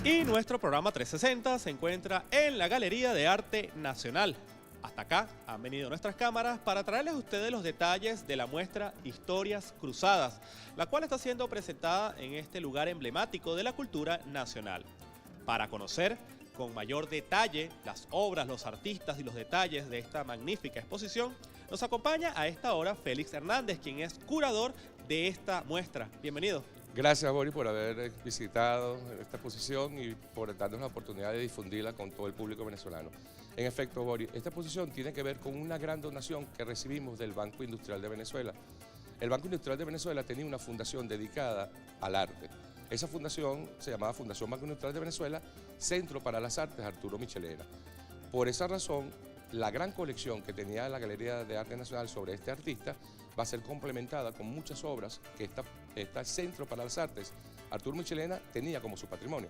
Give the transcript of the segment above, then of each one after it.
Y nuestro programa 360 se encuentra en la Galería de Arte Nacional. Hasta acá han venido nuestras cámaras para traerles a ustedes los detalles de la muestra Historias Cruzadas, la cual está siendo presentada en este lugar emblemático de la cultura nacional. Para conocer con mayor detalle las obras, los artistas y los detalles de esta magnífica exposición, nos acompaña a esta hora Félix Hernández, quien es curador de esta muestra. Bienvenido. Gracias, Boris, por haber visitado esta exposición y por darnos la oportunidad de difundirla con todo el público venezolano. En efecto, Boris, esta exposición tiene que ver con una gran donación que recibimos del Banco Industrial de Venezuela. El Banco Industrial de Venezuela tenía una fundación dedicada al arte. Esa fundación se llamaba Fundación Banco Industrial de Venezuela, Centro para las Artes Arturo Michelena. Por esa razón, la gran colección que tenía la Galería de Arte Nacional sobre este artista va a ser complementada con muchas obras que este Centro para las Artes Arturo Michelena tenía como su patrimonio.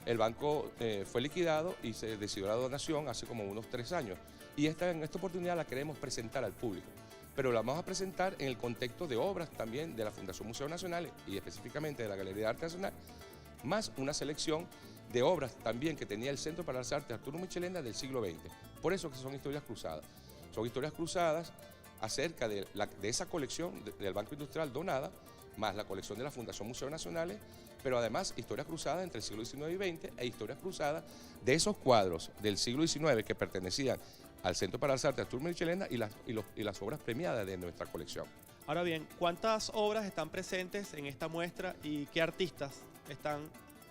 El banco fue liquidado y se decidió la donación hace como unos 3 años. Y en esta oportunidad la queremos presentar al público. Pero la vamos a presentar en el contexto de obras también de la Fundación Museos Nacionales y específicamente de la Galería de Arte Nacional, más una selección de obras también que tenía el Centro para las Artes Arturo Michelena del siglo XX. Por eso que son historias cruzadas. Son historias cruzadas acerca de esa colección del Banco Industrial donada, más la colección de la Fundación Museos Nacionales, pero además historias cruzadas entre el siglo XIX y XX e historias cruzadas de esos cuadros del siglo XIX que pertenecían al Centro para las Artes Arturo Michelena y las obras premiadas de nuestra colección. Ahora bien, ¿cuántas obras están presentes en esta muestra y qué artistas están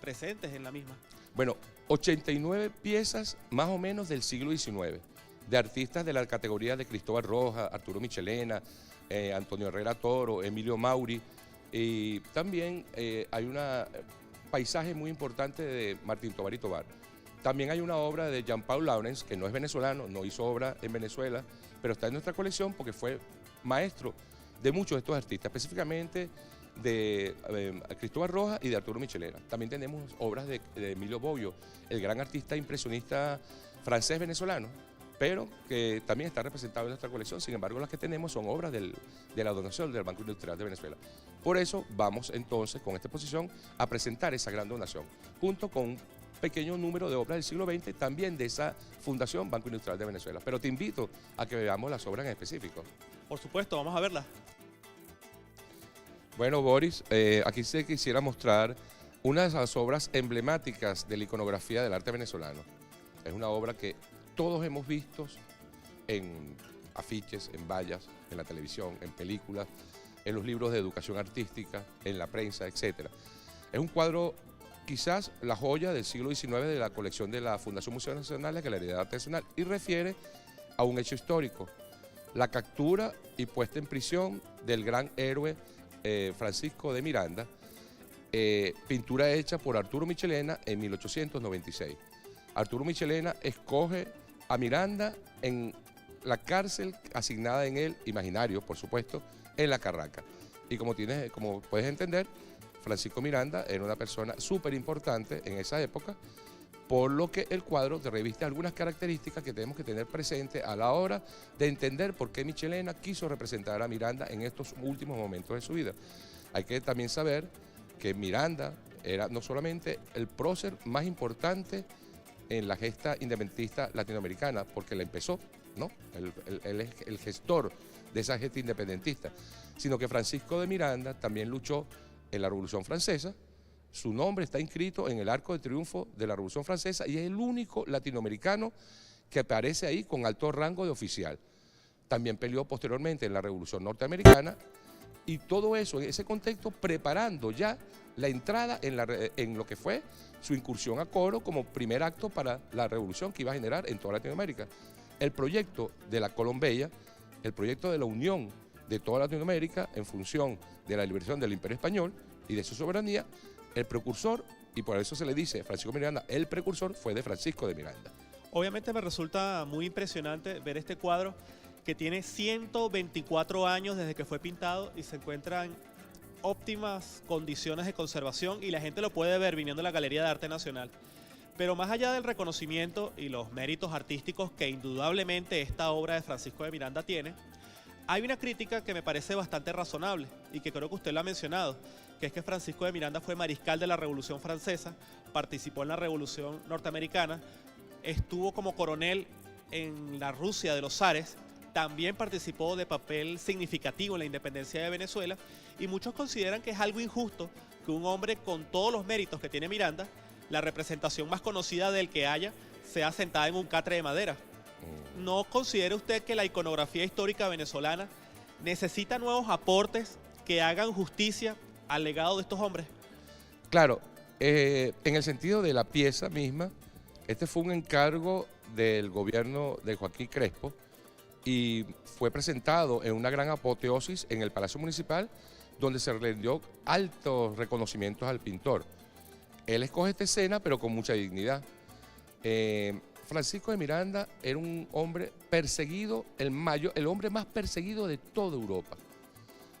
presentes en la misma? Bueno, 89 piezas más o menos del siglo XIX, de artistas de la categoría de Cristóbal Rojas, Arturo Michelena, Antonio Herrera Toro, Emilio Mauri, y también hay un paisaje muy importante de Martín Tovar y Tovar. También hay una obra de Jean-Paul Laurens, que no es venezolano, no hizo obra en Venezuela, pero está en nuestra colección porque fue maestro de muchos de estos artistas, específicamente de Cristóbal Rojas y de Arturo Michelena. También tenemos obras de Emilio Bobbio, el gran artista impresionista francés-venezolano, pero que también está representado en nuestra colección. Sin embargo, las que tenemos son obras de la donación del Banco Industrial de Venezuela. Por eso vamos entonces con esta exposición a presentar esa gran donación, junto con un pequeño número de obras del siglo XX, también de esa Fundación Banco Industrial de Venezuela. Pero te invito a que veamos las obras en específico. Por supuesto, vamos a verlas. Bueno, Boris, aquí se quisiera mostrar una de las obras emblemáticas de la iconografía del arte venezolano. Es una obra que todos hemos visto en afiches, en vallas, en la televisión, en películas, en los libros de educación artística, en la prensa, etc. Es un cuadro, quizás la joya del siglo XIX de la colección de la Fundación Museos Nacionales, Galería de Arte Nacional, y refiere a un hecho histórico, la captura y puesta en prisión del gran héroe Francisco de Miranda, pintura hecha por Arturo Michelena en 1896. Arturo Michelena escoge a Miranda en la cárcel asignada en él, imaginario por supuesto, en La Carraca. Y como puedes entender, Francisco Miranda era una persona súper importante en esa época, por lo que el cuadro te reviste algunas características que tenemos que tener presente a la hora de entender por qué Michelena quiso representar a Miranda en estos últimos momentos de su vida. Hay que también saber que Miranda era no solamente el prócer más importante en la gesta independentista latinoamericana, porque la empezó, ¿no? Él es el gestor de esa gesta independentista, sino que Francisco de Miranda también luchó en la Revolución Francesa. Su nombre está inscrito en el Arco de Triunfo de la Revolución Francesa y es el único latinoamericano que aparece ahí con alto rango de oficial. También peleó posteriormente en la Revolución Norteamericana y todo eso en ese contexto preparando ya la entrada en lo que fue su incursión a Coro como primer acto para la revolución que iba a generar en toda Latinoamérica. El proyecto de la Colombella, el proyecto de la unión de toda Latinoamérica en función de la liberación del Imperio Español y de su soberanía, el precursor, y por eso se le dice Francisco Miranda, el precursor fue de Francisco de Miranda. Obviamente me resulta muy impresionante ver este cuadro que tiene 124 años desde que fue pintado y se encuentra en óptimas condiciones de conservación y la gente lo puede ver viniendo a la Galería de Arte Nacional. Pero más allá del reconocimiento y los méritos artísticos que indudablemente esta obra de Francisco de Miranda tiene, hay una crítica que me parece bastante razonable y que creo que usted lo ha mencionado, que es que Francisco de Miranda fue mariscal de la Revolución Francesa, participó en la Revolución Norteamericana, estuvo como coronel en la Rusia de los zares, también participó de papel significativo en la independencia de Venezuela, y muchos consideran que es algo injusto que un hombre con todos los méritos que tiene Miranda, la representación más conocida del que haya, sea sentada en un catre de madera. ¿No considera usted que la iconografía histórica venezolana necesita nuevos aportes que hagan justicia al legado de estos hombres? Claro, en el sentido de la pieza misma, este fue un encargo del gobierno de Joaquín Crespo y fue presentado en una gran apoteosis en el Palacio Municipal, donde se rindió altos reconocimientos al pintor. Él escoge esta escena, pero con mucha dignidad. Francisco de Miranda era un hombre perseguido, el hombre más perseguido de toda Europa.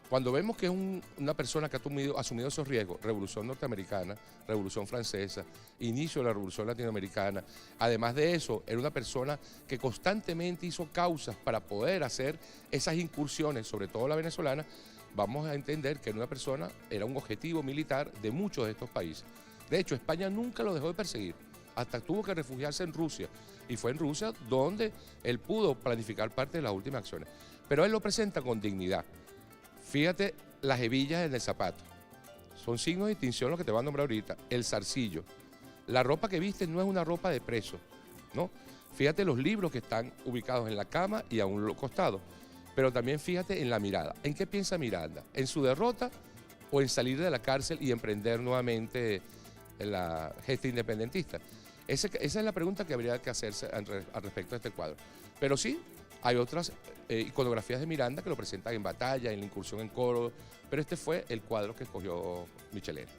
Cuando vemos que es una persona que ha asumido esos riesgos, Revolución Norteamericana, Revolución Francesa, inicio de la Revolución Latinoamericana, además de eso, era una persona que constantemente hizo causas para poder hacer esas incursiones, sobre todo la venezolana, vamos a entender que era un objetivo militar de muchos de estos países. De hecho, España nunca lo dejó de perseguir, hasta tuvo que refugiarse en Rusia, y fue en Rusia donde él pudo planificar parte de las últimas acciones. Pero él lo presenta con dignidad. Fíjate las hebillas en el zapato. Son signos de distinción lo que te voy a nombrar ahorita. El zarcillo. La ropa que viste no es una ropa de preso, ¿no? Fíjate los libros que están ubicados en la cama y a un costado. Pero también fíjate en la mirada. ¿En qué piensa Miranda? ¿En su derrota o en salir de la cárcel y emprender nuevamente la gesta independentista? Esa es la pregunta que habría que hacerse al respecto de este cuadro. Pero sí, hay otras iconografías de Miranda que lo presentan en batalla, en la incursión en Coro, pero este fue el cuadro que escogió Michelena.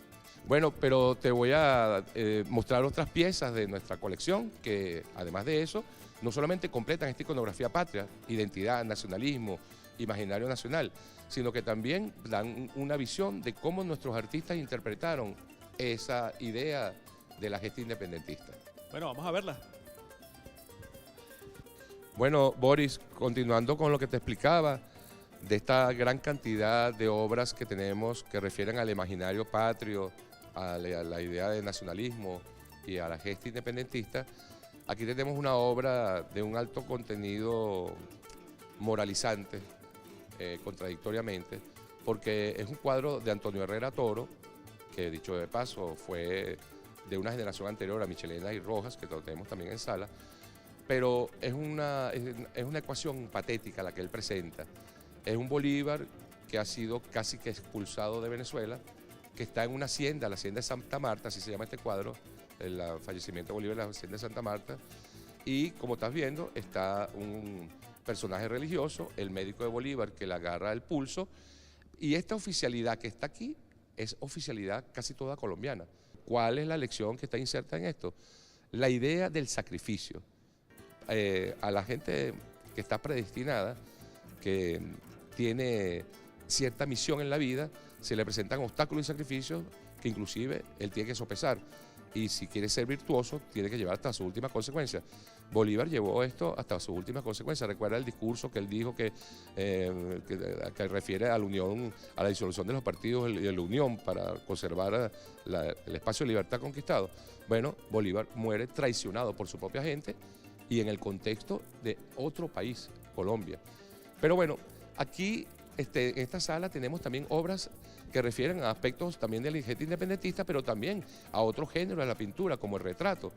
Bueno, pero te voy a mostrar otras piezas de nuestra colección que, además de eso, no solamente completan esta iconografía patria, identidad, nacionalismo, imaginario nacional, sino que también dan una visión de cómo nuestros artistas interpretaron esa idea de la gesta independentista. Bueno, vamos a verla. Bueno, Boris, continuando con lo que te explicaba, de esta gran cantidad de obras que tenemos que refieren al imaginario patrio, a la idea de nacionalismo y a la gesta independentista, aquí tenemos una obra de un alto contenido moralizante, contradictoriamente, porque es un cuadro de Antonio Herrera Toro, que dicho de paso fue de una generación anterior a Michelena y Rojas, que lo tenemos también en sala, pero es una ecuación patética la que él presenta. Es un Bolívar que ha sido casi que expulsado de Venezuela, que está en una hacienda, la hacienda de Santa Marta, así se llama este cuadro, el fallecimiento de Bolívar en la hacienda de Santa Marta, y como estás viendo está un personaje religioso, el médico de Bolívar, que le agarra el pulso, y esta oficialidad que está aquí es oficialidad casi toda colombiana. ¿Cuál es la lección que está inserta en esto? La idea del sacrificio. A la gente que está predestinada, que tiene cierta misión en la vida, se le presentan obstáculos y sacrificios que inclusive él tiene que sopesar. Y si quiere ser virtuoso, tiene que llevar hasta sus últimas consecuencias. Bolívar llevó esto hasta sus últimas consecuencias. Recuerda el discurso que él dijo que refiere a la unión, a la disolución de los partidos y de la unión para conservar el espacio de libertad conquistado. Bueno, Bolívar muere traicionado por su propia gente y en el contexto de otro país, Colombia. Pero bueno, aquí en esta sala tenemos también obras que refieren a aspectos también de la gesta independentista, pero también a otros géneros de la pintura, como el retrato.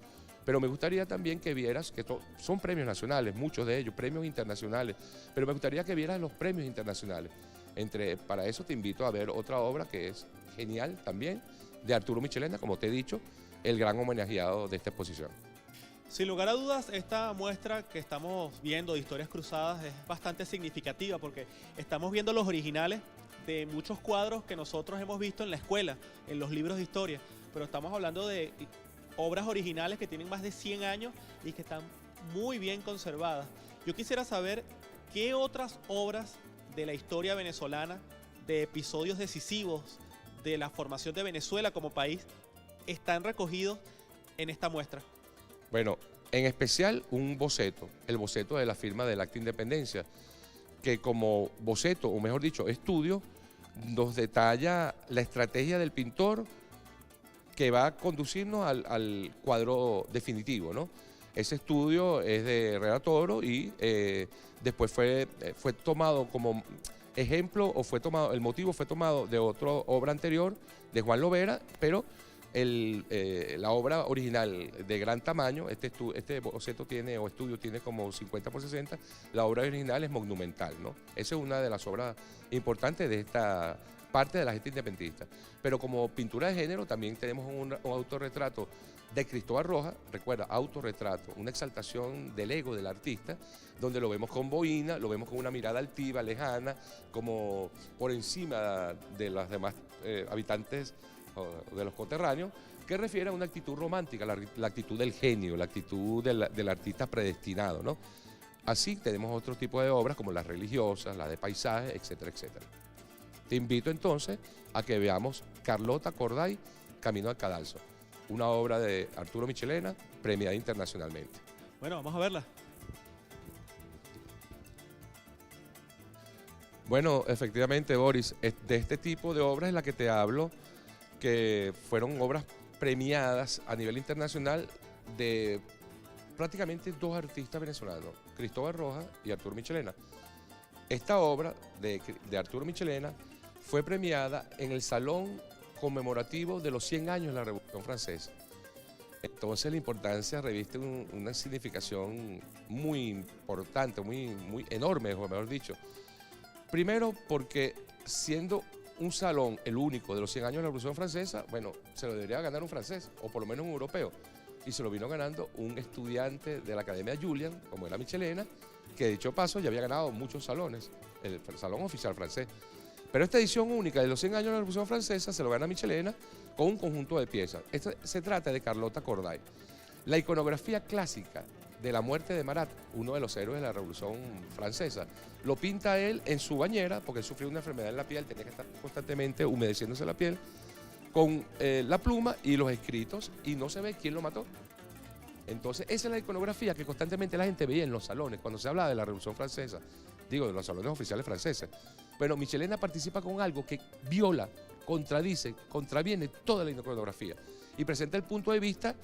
Pero me gustaría también que vieras que son premios nacionales, muchos de ellos, premios internacionales, pero me gustaría que vieras los premios internacionales. Para eso te invito a ver otra obra que es genial también, de Arturo Michelena, como te he dicho, el gran homenajeado de esta exposición. Sin lugar a dudas, esta muestra que estamos viendo de Historias Cruzadas es bastante significativa porque estamos viendo los originales de muchos cuadros que nosotros hemos visto en la escuela, en los libros de historia, pero estamos hablando de obras originales que tienen más de 100 años y que están muy bien conservadas. Yo quisiera saber qué otras obras de la historia venezolana, de episodios decisivos de la formación de Venezuela como país, están recogidos en esta muestra. Bueno, en especial un boceto, el boceto de la firma del Acta de Independencia, que como boceto, o mejor dicho, estudio, nos detalla la estrategia del pintor que va a conducirnos al cuadro definitivo, ¿no? Ese estudio es de Herrera Toro y después fue tomado como ejemplo, el motivo fue tomado de otra obra anterior de Juan Lovera, pero la obra original de gran tamaño, este boceto tiene, o estudio tiene como 50 por 60, la obra original es monumental, ¿no? Esa es una de las obras importantes de esta parte de la gente independentista. Pero como pintura de género también tenemos un autorretrato de Cristóbal Rojas, recuerda, autorretrato, una exaltación del ego del artista, donde lo vemos con boina, lo vemos con una mirada altiva, lejana, como por encima de los demás habitantes de los coterráneos, que refiere a una actitud romántica, la actitud del genio, la actitud del artista predestinado, ¿no? Así tenemos otro tipo de obras como las religiosas, las de paisajes, etcétera, etcétera. Te invito entonces a que veamos Carlota Corday, Camino al Cadalso, una obra de Arturo Michelena, premiada internacionalmente. Bueno, vamos a verla. Bueno, efectivamente, Boris, de este tipo de obras es la que te hablo, que fueron obras premiadas a nivel internacional de prácticamente dos artistas venezolanos, Cristóbal Rojas y Arturo Michelena. Esta obra de Arturo Michelena fue premiada en el Salón Conmemorativo de los 100 años de la Revolución Francesa. Entonces la importancia reviste una significación muy importante, muy enorme, o mejor dicho. Primero porque siendo un salón el único de los 100 años de la Revolución Francesa, bueno, se lo debería ganar un francés, o por lo menos un europeo. Y se lo vino ganando un estudiante de la Academia Julian, como era Michelena, que de dicho paso ya había ganado muchos salones, el Salón Oficial Francés. Pero esta edición única de los 100 años de la Revolución Francesa se lo gana Michelena con un conjunto de piezas. Se trata de Carlota Corday. La iconografía clásica de la muerte de Marat, uno de los héroes de la Revolución Francesa, lo pinta él en su bañera, porque él sufrió una enfermedad en la piel, tenía que estar constantemente humedeciéndose la piel, con la pluma y los escritos, y no se ve quién lo mató. Entonces, esa es la iconografía que constantemente la gente veía en los salones, cuando se habla de la Revolución Francesa, digo, de los salones oficiales franceses. Pero Michelena participa con algo que viola, contradice, contraviene toda la iconografía y presenta el punto de vista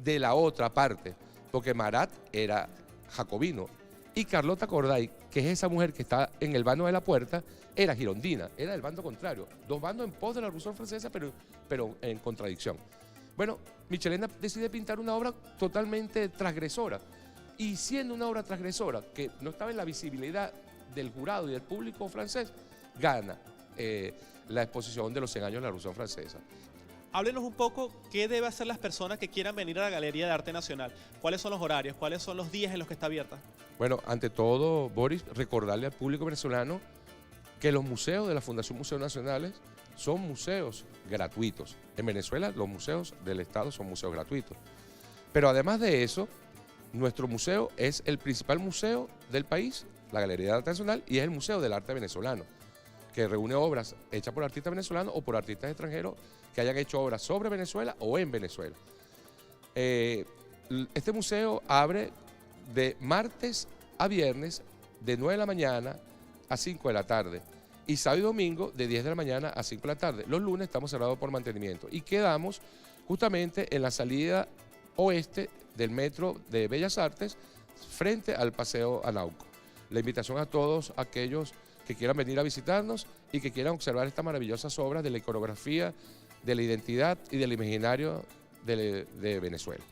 de la otra parte, porque Marat era jacobino y Carlota Corday, que es esa mujer que está en el vano de la puerta, era girondina, era del bando contrario. Dos bandos en pos de la Revolución Francesa, pero en contradicción. Bueno, Michelena decide pintar una obra totalmente transgresora, y siendo una obra transgresora que no estaba en la visibilidad del jurado y del público francés, gana la exposición de los 100 años de la Revolución Francesa. Háblenos un poco qué debe hacer las personas que quieran venir a la Galería de Arte Nacional. ¿Cuáles son los horarios? ¿Cuáles son los días en los que está abierta? Bueno, ante todo, Boris, recordarle al público venezolano que los museos de la Fundación Museos Nacionales son museos gratuitos. En Venezuela los museos del Estado son museos gratuitos. Pero además de eso, nuestro museo es el principal museo del país, la Galería de Arte Nacional, y es el Museo del Arte Venezolano, que reúne obras hechas por artistas venezolanos o por artistas extranjeros que hayan hecho obras sobre Venezuela o en Venezuela. Este museo abre de martes a viernes de 9 de la mañana a 5 de la tarde y sábado y domingo de 10 de la mañana a 5 de la tarde. Los lunes estamos cerrados por mantenimiento y quedamos justamente en la salida oeste del metro de Bellas Artes frente al Paseo Anauco. La invitación a todos aquellos que quieran venir a visitarnos y que quieran observar estas maravillosas obras de la iconografía, de la identidad y del imaginario de Venezuela.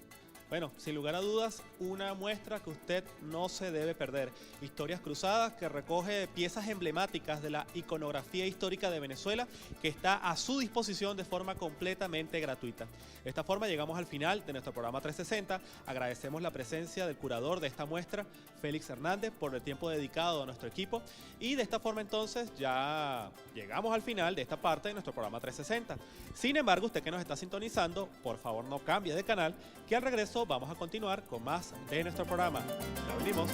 Bueno, sin lugar a dudas, una muestra que usted no se debe perder. Historias Cruzadas, que recoge piezas emblemáticas de la iconografía histórica de Venezuela, que está a su disposición de forma completamente gratuita. De esta forma llegamos al final de nuestro programa 360. Agradecemos la presencia del curador de esta muestra, Félix Hernández, por el tiempo dedicado a nuestro equipo. Y de esta forma entonces ya llegamos al final de esta parte de nuestro programa 360. Sin embargo, usted que nos está sintonizando, por favor no cambie de canal, que al regreso vamos a continuar con más de nuestro programa. Ya venimos.